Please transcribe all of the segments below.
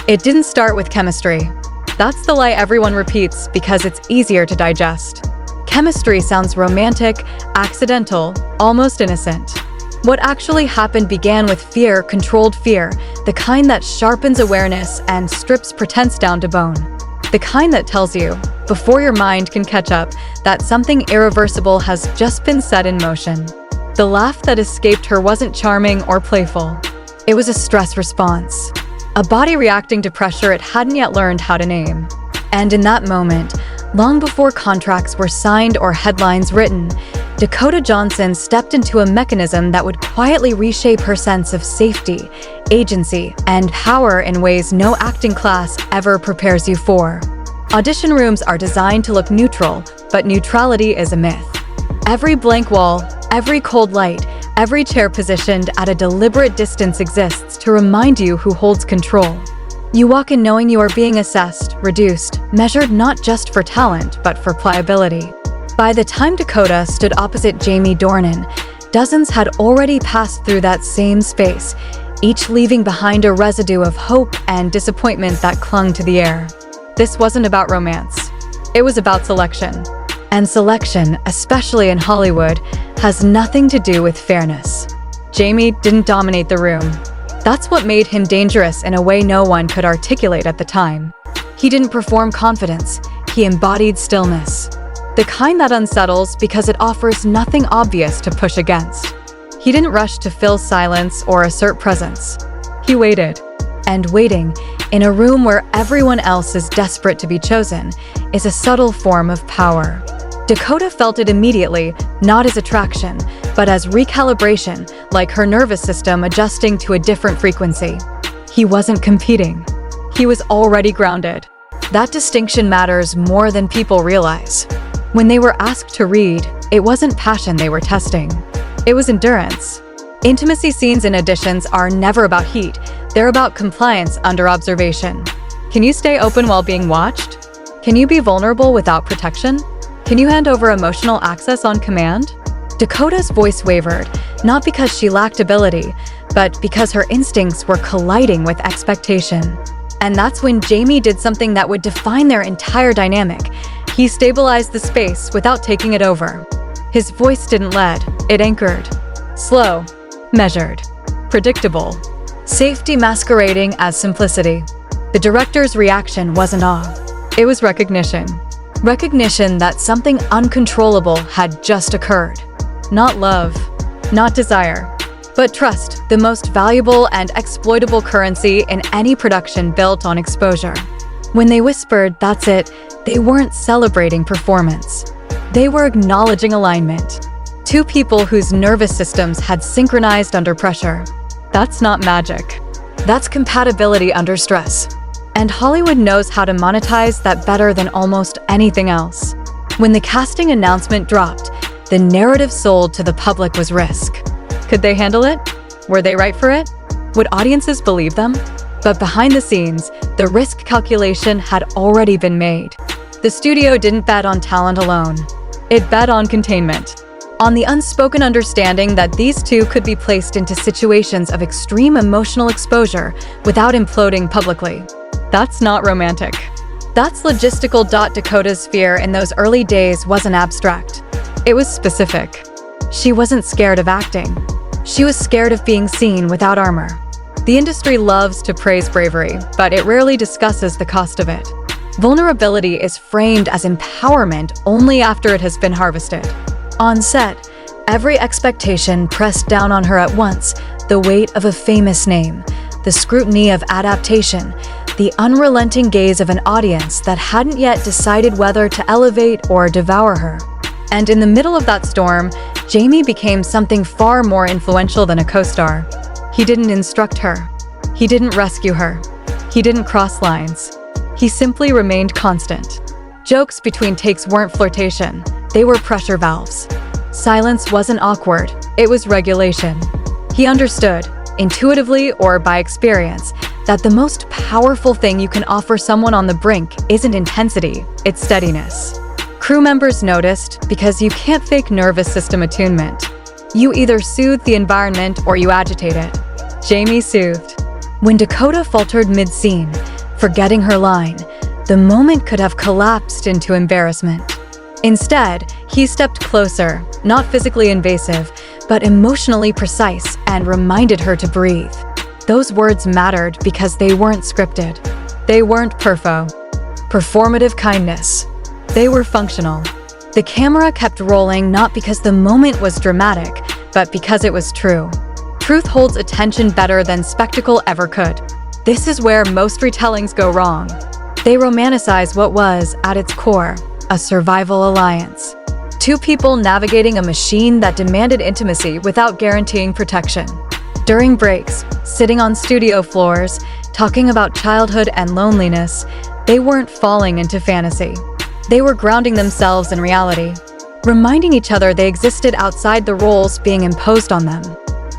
It didn't start with chemistry. That's the lie everyone repeats because it's easier to digest. Chemistry sounds romantic, accidental, almost innocent. What actually happened began with fear, controlled fear, the kind that sharpens awareness and strips pretense down to bone. The kind that tells you, before your mind can catch up, that something irreversible has just been set in motion. The laugh that escaped her wasn't charming or playful. It was a stress response. A body reacting to pressure it hadn't yet learned how to name. And in that moment, long before contracts were signed or headlines written, Dakota Johnson stepped into a mechanism that would quietly reshape her sense of safety, agency, and power in ways no acting class ever prepares you for. Audition rooms are designed to look neutral, but neutrality is a myth. Every blank wall, every cold light, every chair positioned at a deliberate distance exists to remind you who holds control. You walk in knowing you are being assessed, reduced, measured not just for talent, but for pliability. By the time Dakota stood opposite Jamie Dornan, dozens had already passed through that same space, each leaving behind a residue of hope and disappointment that clung to the air. This wasn't about romance. It was about selection. And selection, especially in Hollywood, has nothing to do with fairness. Jamie didn't dominate the room. That's what made him dangerous in a way no one could articulate at the time. He didn't perform confidence, he embodied stillness. The kind that unsettles because it offers nothing obvious to push against. He didn't rush to fill silence or assert presence. He waited. And waiting, in a room where everyone else is desperate to be chosen, is a subtle form of power. Dakota felt it immediately, not as attraction, but as recalibration, like her nervous system adjusting to a different frequency. He wasn't competing. He was already grounded. That distinction matters more than people realize. When they were asked to read, it wasn't passion they were testing. It was endurance. Intimacy scenes in auditions are never about heat. They're about compliance under observation. Can you stay open while being watched? Can you be vulnerable without protection? Can you hand over emotional access on command? Dakota's voice wavered, not because she lacked ability, but because her instincts were colliding with expectation. And that's when Jamie did something that would define their entire dynamic. He stabilized the space without taking it over. His voice didn't lead, it anchored. Slow, measured, predictable. Safety masquerading as simplicity. The director's reaction wasn't awe. It was recognition. Recognition that something uncontrollable had just occurred. Not love, not desire, but trust, the most valuable and exploitable currency in any production built on exposure. When they whispered, "That's it," they weren't celebrating performance. They were acknowledging alignment. Two people whose nervous systems had synchronized under pressure. That's not magic. That's compatibility under stress. And Hollywood knows how to monetize that better than almost anything else. When the casting announcement dropped, the narrative sold to the public was risk. Could they handle it? Were they right for it? Would audiences believe them? But behind the scenes, the risk calculation had already been made. The studio didn't bet on talent alone. It bet on containment. On the unspoken understanding that these two could be placed into situations of extreme emotional exposure without imploding publicly. That's not romantic. That's logistical. Dakota's fear in those early days wasn't abstract. It was specific. She wasn't scared of acting. She was scared of being seen without armor. The industry loves to praise bravery, but it rarely discusses the cost of it. Vulnerability is framed as empowerment only after it has been harvested. On set, every expectation pressed down on her at once, the weight of a famous name, the scrutiny of adaptation, the unrelenting gaze of an audience that hadn't yet decided whether to elevate or devour her. And in the middle of that storm, Jamie became something far more influential than a co-star. He didn't instruct her. He didn't rescue her. He didn't cross lines. He simply remained constant. Jokes between takes weren't flirtation. They were pressure valves. Silence wasn't awkward. It was regulation. He understood, intuitively or by experience, that the most powerful thing you can offer someone on the brink isn't intensity, it's steadiness. Crew members noticed because you can't fake nervous system attunement. You either soothe the environment or you agitate it. Jamie soothed. When Dakota faltered mid-scene, forgetting her line, the moment could have collapsed into embarrassment. Instead, he stepped closer, not physically invasive, but emotionally precise, and reminded her to breathe. Those words mattered because they weren't scripted. They weren't performative kindness. They were functional. The camera kept rolling not because the moment was dramatic, but because it was true. Truth holds attention better than spectacle ever could. This is where most retellings go wrong. They romanticize what was, at its core, a survival alliance. Two people navigating a machine that demanded intimacy without guaranteeing protection. During breaks, sitting on studio floors, talking about childhood and loneliness, they weren't falling into fantasy. They were grounding themselves in reality, reminding each other they existed outside the roles being imposed on them.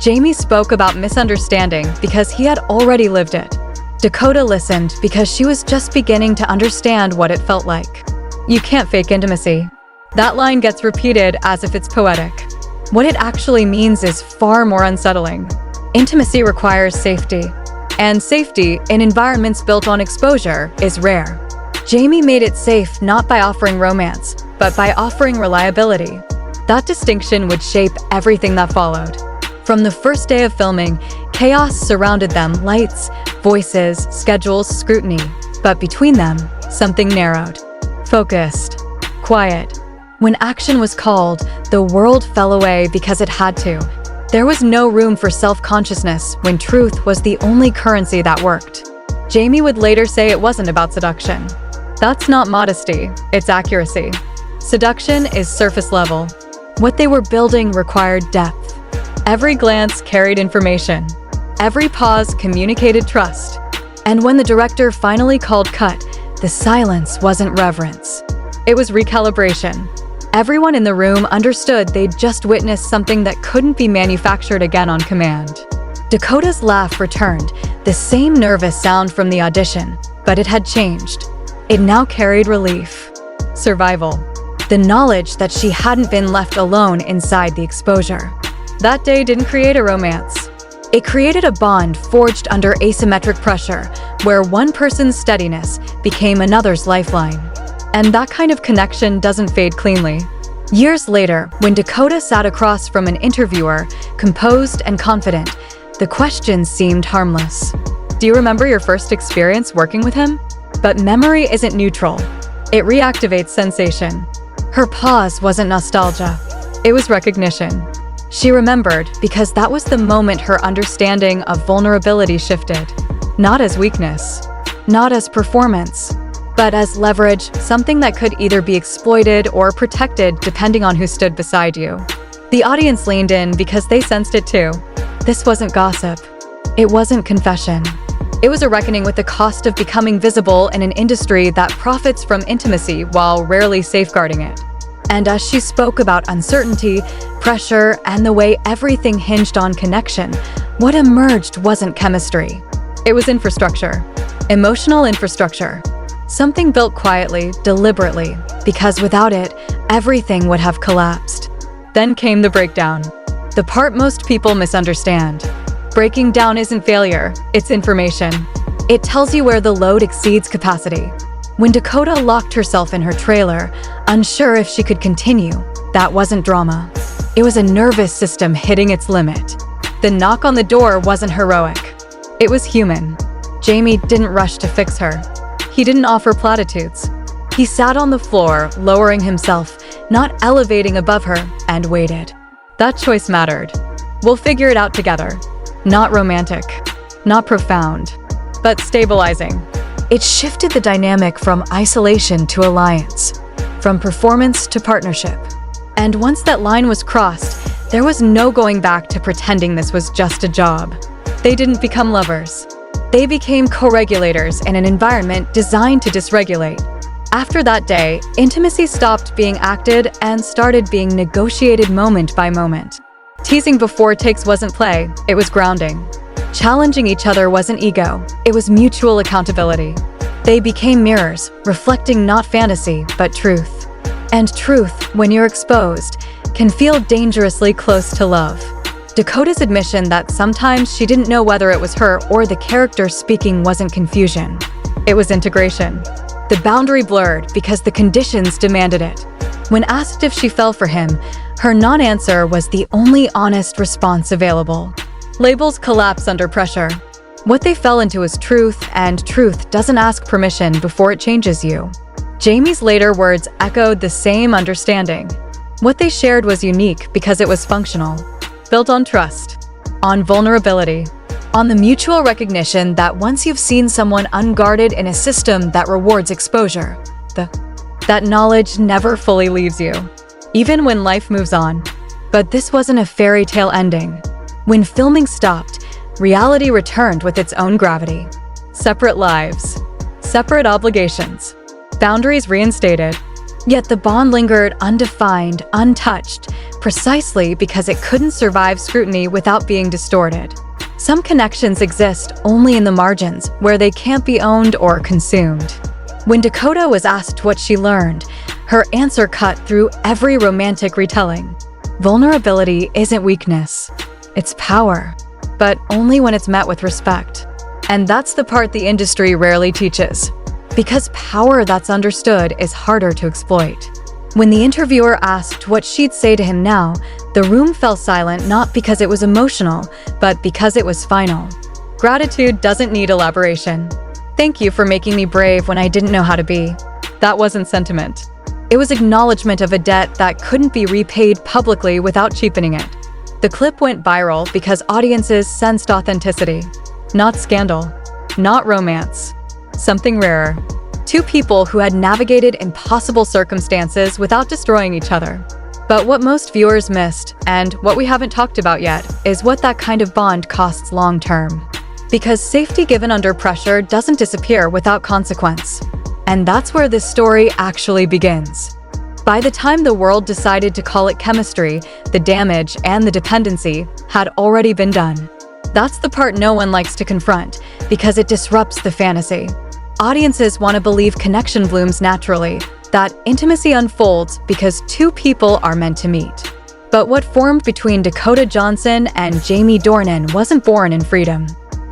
Jamie spoke about misunderstanding because he had already lived it. Dakota listened because she was just beginning to understand what it felt like. You can't fake intimacy. That line gets repeated as if it's poetic. What it actually means is far more unsettling. Intimacy requires safety, and safety in environments built on exposure is rare. Jamie made it safe not by offering romance, but by offering reliability. That distinction would shape everything that followed. From the first day of filming, chaos surrounded them: lights, voices, schedules, scrutiny. But between them, something narrowed. Focused. Quiet. When action was called, the world fell away because it had to. There was no room for self-consciousness when truth was the only currency that worked. Jamie would later say it wasn't about seduction. That's not modesty, it's accuracy. Seduction is surface level. What they were building required depth. Every glance carried information. Every pause communicated trust. And when the director finally called cut, the silence wasn't reverence. It was recalibration. Everyone in the room understood they'd just witnessed something that couldn't be manufactured again on command. Dakota's laugh returned, the same nervous sound from the audition, but it had changed. It now carried relief. Survival. The knowledge that she hadn't been left alone inside the exposure. That day didn't create a romance. It created a bond forged under asymmetric pressure, where one person's steadiness became another's lifeline. And that kind of connection doesn't fade cleanly. Years later, when Dakota sat across from an interviewer, composed and confident, the questions seemed harmless. Do you remember your first experience working with him? But memory isn't neutral. It reactivates sensation. Her pause wasn't nostalgia. It was recognition. She remembered because that was the moment her understanding of vulnerability shifted. Not as weakness, not as performance, but as leverage, something that could either be exploited or protected depending on who stood beside you. The audience leaned in because they sensed it too. This wasn't gossip. It wasn't confession. It was a reckoning with the cost of becoming visible in an industry that profits from intimacy while rarely safeguarding it. And as she spoke about uncertainty, pressure, and the way everything hinged on connection, what emerged wasn't chemistry. It was infrastructure. Emotional infrastructure. Something built quietly, deliberately, because without it, everything would have collapsed. Then came the breakdown. The part most people misunderstand. Breaking down isn't failure, it's information. It tells you where the load exceeds capacity. When Dakota locked herself in her trailer, unsure if she could continue, that wasn't drama. It was a nervous system hitting its limit. The knock on the door wasn't heroic. It was human. Jamie didn't rush to fix her. He didn't offer platitudes. He sat on the floor, lowering himself, not elevating above her, and waited. That choice mattered. We'll figure it out together. Not romantic, not profound, but stabilizing. It shifted the dynamic from isolation to alliance, from performance to partnership. And once that line was crossed, there was no going back to pretending this was just a job. They didn't become lovers. They became co-regulators in an environment designed to dysregulate. After that day, intimacy stopped being acted and started being negotiated moment by moment. Teasing before takes wasn't play, it was grounding. Challenging each other wasn't ego, it was mutual accountability. They became mirrors, reflecting not fantasy, but truth. And truth, when you're exposed, can feel dangerously close to love. Dakota's admission that sometimes she didn't know whether it was her or the character speaking wasn't confusion. It was integration. The boundary blurred because the conditions demanded it. When asked if she fell for him, her non-answer was the only honest response available. Labels collapse under pressure. What they fell into is truth, and truth doesn't ask permission before it changes you. Jamie's later words echoed the same understanding. What they shared was unique because it was functional, built on trust, on vulnerability, on the mutual recognition that once you've seen someone unguarded in a system that rewards exposure, that knowledge never fully leaves you, even when life moves on. But this wasn't a fairy tale ending. When filming stopped, reality returned with its own gravity. Separate lives, separate obligations, boundaries reinstated. Yet the bond lingered undefined, untouched, precisely because it couldn't survive scrutiny without being distorted. Some connections exist only in the margins, where they can't be owned or consumed. When Dakota was asked what she learned, her answer cut through every romantic retelling. Vulnerability isn't weakness, it's power, but only when it's met with respect. And that's the part the industry rarely teaches, because power that's understood is harder to exploit. When the interviewer asked what she'd say to him now, the room fell silent not because it was emotional, but because it was final. Gratitude doesn't need elaboration. Thank you for making me brave when I didn't know how to be. That wasn't sentiment. It was acknowledgement of a debt that couldn't be repaid publicly without cheapening it. The clip went viral because audiences sensed authenticity, not scandal, not romance, something rarer. Two people who had navigated impossible circumstances without destroying each other. But what most viewers missed, and what we haven't talked about yet, is what that kind of bond costs long-term. Because safety given under pressure doesn't disappear without consequence. And that's where this story actually begins. By the time the world decided to call it chemistry, the damage and the dependency had already been done. That's the part no one likes to confront, because it disrupts the fantasy. Audiences want to believe connection blooms naturally, that intimacy unfolds because two people are meant to meet. But what formed between Dakota Johnson and Jamie Dornan wasn't born in freedom.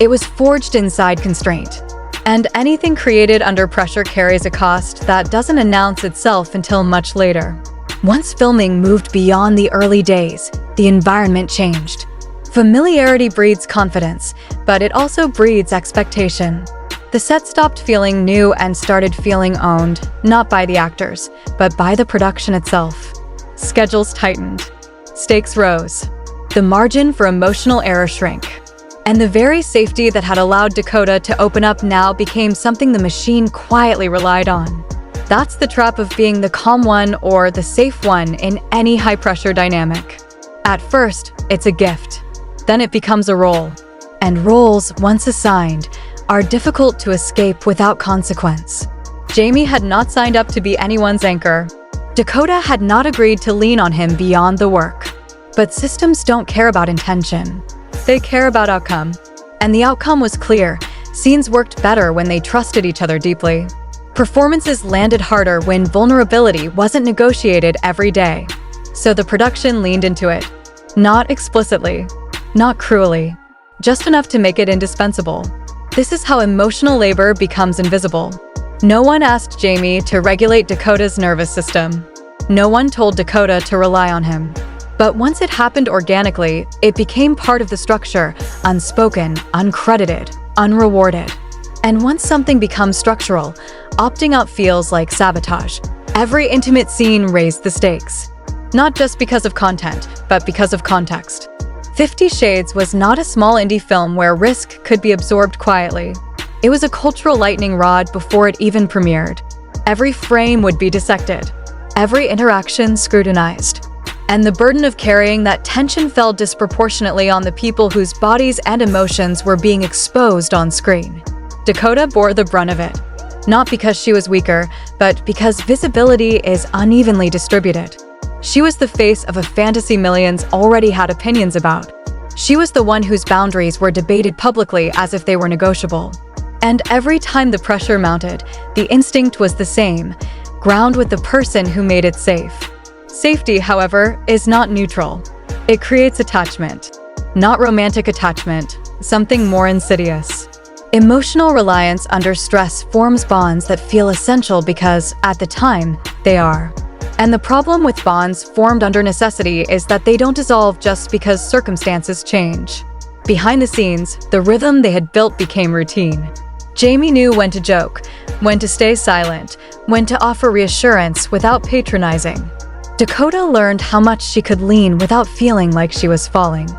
It was forged inside constraint. And anything created under pressure carries a cost that doesn't announce itself until much later. Once filming moved beyond the early days, the environment changed. Familiarity breeds confidence, but it also breeds expectation. The set stopped feeling new and started feeling owned, not by the actors, but by the production itself. Schedules tightened. Stakes rose. The margin for emotional error shrank. And the very safety that had allowed Dakota to open up now became something the machine quietly relied on. That's the trap of being the calm one or the safe one in any high-pressure dynamic. At first, it's a gift. Then it becomes a role. And roles, once assigned, are difficult to escape without consequence. Jamie had not signed up to be anyone's anchor. Dakota had not agreed to lean on him beyond the work. But systems don't care about intention. They care about outcome. And the outcome was clear. Scenes worked better when they trusted each other deeply. Performances landed harder when vulnerability wasn't negotiated every day. So the production leaned into it. Not explicitly, not cruelly, just enough to make it indispensable. This is how emotional labor becomes invisible. No one asked Jamie to regulate Dakota's nervous system. No one told Dakota to rely on him. But once it happened organically, it became part of the structure, unspoken, uncredited, unrewarded. And once something becomes structural, opting out feels like sabotage. Every intimate scene raised the stakes. Not just because of content, but because of context. 50 Shades was not a small indie film where risk could be absorbed quietly. It was a cultural lightning rod before it even premiered. Every frame would be dissected, every interaction scrutinized. And the burden of carrying that tension fell disproportionately on the people whose bodies and emotions were being exposed on screen. Dakota bore the brunt of it, not because she was weaker, but because visibility is unevenly distributed. She was the face of a fantasy millions already had opinions about. She was the one whose boundaries were debated publicly as if they were negotiable. And every time the pressure mounted, the instinct was the same: ground with the person who made it safe. Safety, however, is not neutral. It creates attachment. Not romantic attachment, something more insidious. Emotional reliance under stress forms bonds that feel essential because, at the time, they are. And the problem with bonds formed under necessity is that they don't dissolve just because circumstances change. Behind the scenes, the rhythm they had built became routine. Jamie knew when to joke, when to stay silent, when to offer reassurance without patronizing. Dakota learned how much she could lean without feeling like she was falling.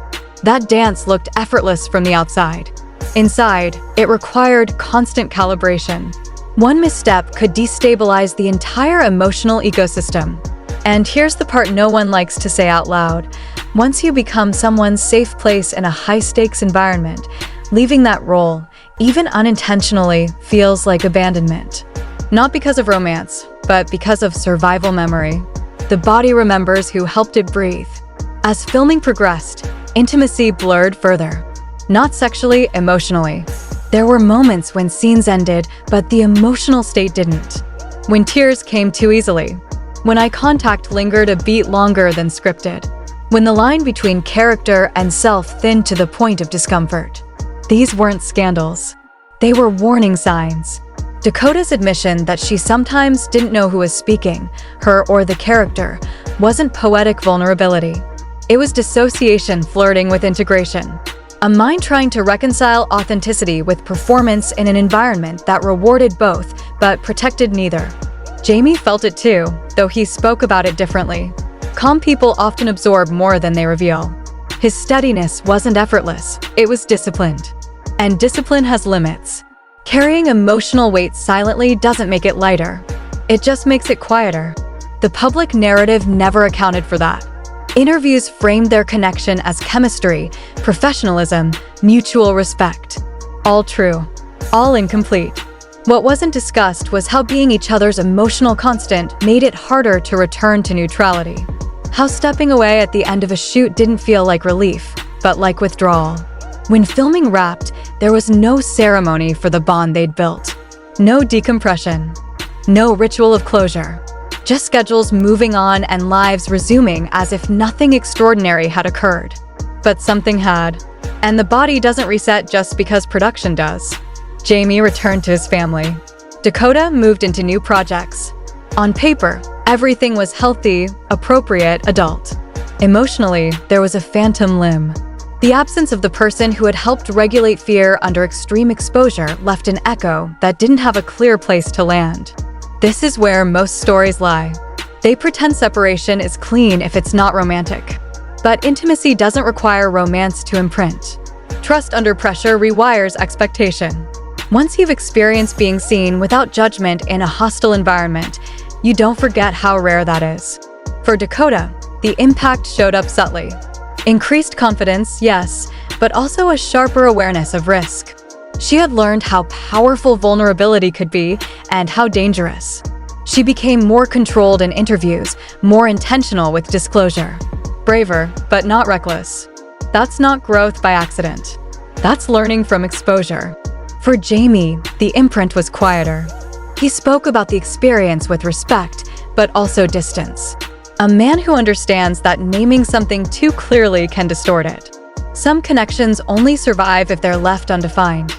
That dance looked effortless from the outside. Inside, it required constant calibration. One misstep could destabilize the entire emotional ecosystem. And here's the part no one likes to say out loud. Once you become someone's safe place in a high-stakes environment, leaving that role, even unintentionally, feels like abandonment. Not because of romance, but because of survival memory. The body remembers who helped it breathe. As filming progressed, intimacy blurred further. Not sexually, emotionally. There were moments when scenes ended, but the emotional state didn't. When tears came too easily. When eye contact lingered a beat longer than scripted. When the line between character and self thinned to the point of discomfort. These weren't scandals. They were warning signs. Dakota's admission that she sometimes didn't know who was speaking, her or the character, wasn't poetic vulnerability. It was dissociation flirting with integration. A mind trying to reconcile authenticity with performance in an environment that rewarded both, but protected neither. Jamie felt it too, though he spoke about it differently. Calm people often absorb more than they reveal. His steadiness wasn't effortless, it was disciplined. And discipline has limits. Carrying emotional weight silently doesn't make it lighter. It just makes it quieter. The public narrative never accounted for that. Interviews framed their connection as chemistry, professionalism, mutual respect. All true, all incomplete. What wasn't discussed was how being each other's emotional constant made it harder to return to neutrality. How stepping away at the end of a shoot didn't feel like relief, but like withdrawal. When filming wrapped, there was no ceremony for the bond they'd built. No decompression. No ritual of closure. Just schedules moving on and lives resuming as if nothing extraordinary had occurred. But something had. And the body doesn't reset just because production does. Jamie returned to his family. Dakota moved into new projects. On paper, everything was healthy, appropriate, adult. Emotionally, there was a phantom limb. The absence of the person who had helped regulate fear under extreme exposure left an echo that didn't have a clear place to land. This is where most stories lie. They pretend separation is clean if it's not romantic. But intimacy doesn't require romance to imprint. Trust under pressure rewires expectation. Once you've experienced being seen without judgment in a hostile environment, you don't forget how rare that is. For Dakota, the impact showed up subtly. Increased confidence, yes, but also a sharper awareness of risk. She had learned how powerful vulnerability could be and how dangerous. She became more controlled in interviews, more intentional with disclosure. Braver, but not reckless. That's not growth by accident. That's learning from exposure. For Jamie, the imprint was quieter. He spoke about the experience with respect, but also distance. A man who understands that naming something too clearly can distort it. Some connections only survive if they're left undefined.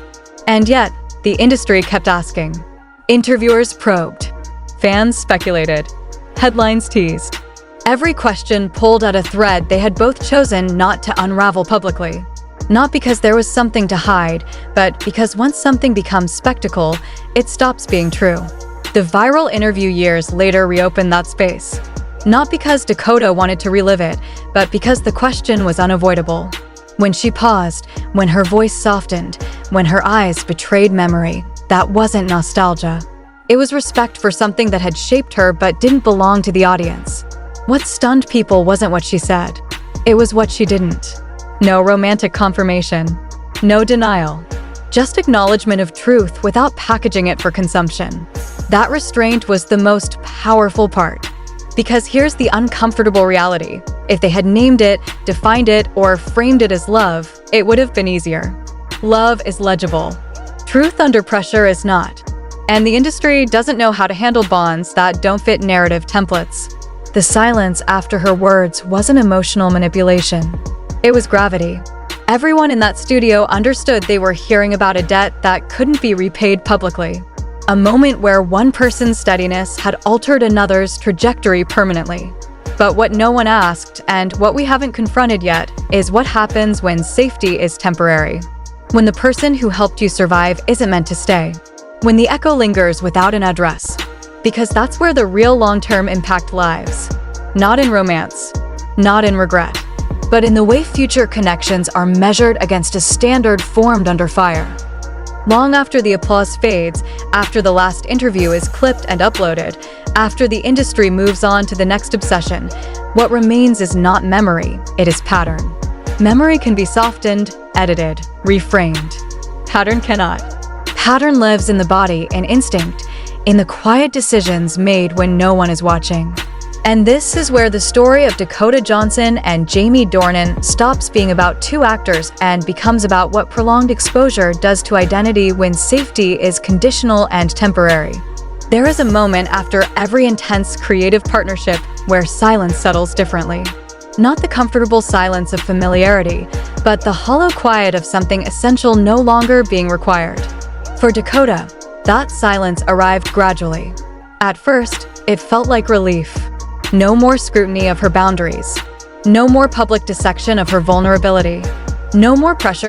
And yet, the industry kept asking. Interviewers probed. Fans speculated. Headlines teased. Every question pulled at a thread they had both chosen not to unravel publicly. Not because there was something to hide, but because once something becomes spectacle, it stops being true. The viral interview years later reopened that space. Not because Dakota wanted to relive it, but because the question was unavoidable. When she paused, when her voice softened, when her eyes betrayed memory, that wasn't nostalgia. It was respect for something that had shaped her but didn't belong to the audience. What stunned people wasn't what she said. It was what she didn't. No romantic confirmation. No denial. Just acknowledgement of truth without packaging it for consumption. That restraint was the most powerful part. Because here's the uncomfortable reality. If they had named it, defined it, or framed it as love, it would have been easier. Love is legible. Truth under pressure is not. And the industry doesn't know how to handle bonds that don't fit narrative templates. The silence after her words wasn't emotional manipulation. It was gravity. Everyone in that studio understood they were hearing about a debt that couldn't be repaid publicly. A moment where one person's steadiness had altered another's trajectory permanently. But what no one asked, and what we haven't confronted yet, is what happens when safety is temporary. When the person who helped you survive isn't meant to stay. When the echo lingers without an address. Because that's where the real long-term impact lies. Not in romance, not in regret, but in the way future connections are measured against a standard formed under fire. Long after the applause fades, after the last interview is clipped and uploaded, after the industry moves on to the next obsession, what remains is not memory, it is pattern. Memory can be softened, edited, reframed. Pattern cannot. Pattern lives in the body, in instinct, in the quiet decisions made when no one is watching. And this is where the story of Dakota Johnson and Jamie Dornan stops being about two actors and becomes about what prolonged exposure does to identity when safety is conditional and temporary. There is a moment after every intense creative partnership where silence settles differently. Not the comfortable silence of familiarity, but the hollow quiet of something essential no longer being required. For Dakota, that silence arrived gradually. At first, it felt like relief. No more scrutiny of her boundaries. No more public dissection of her vulnerability. No more pressure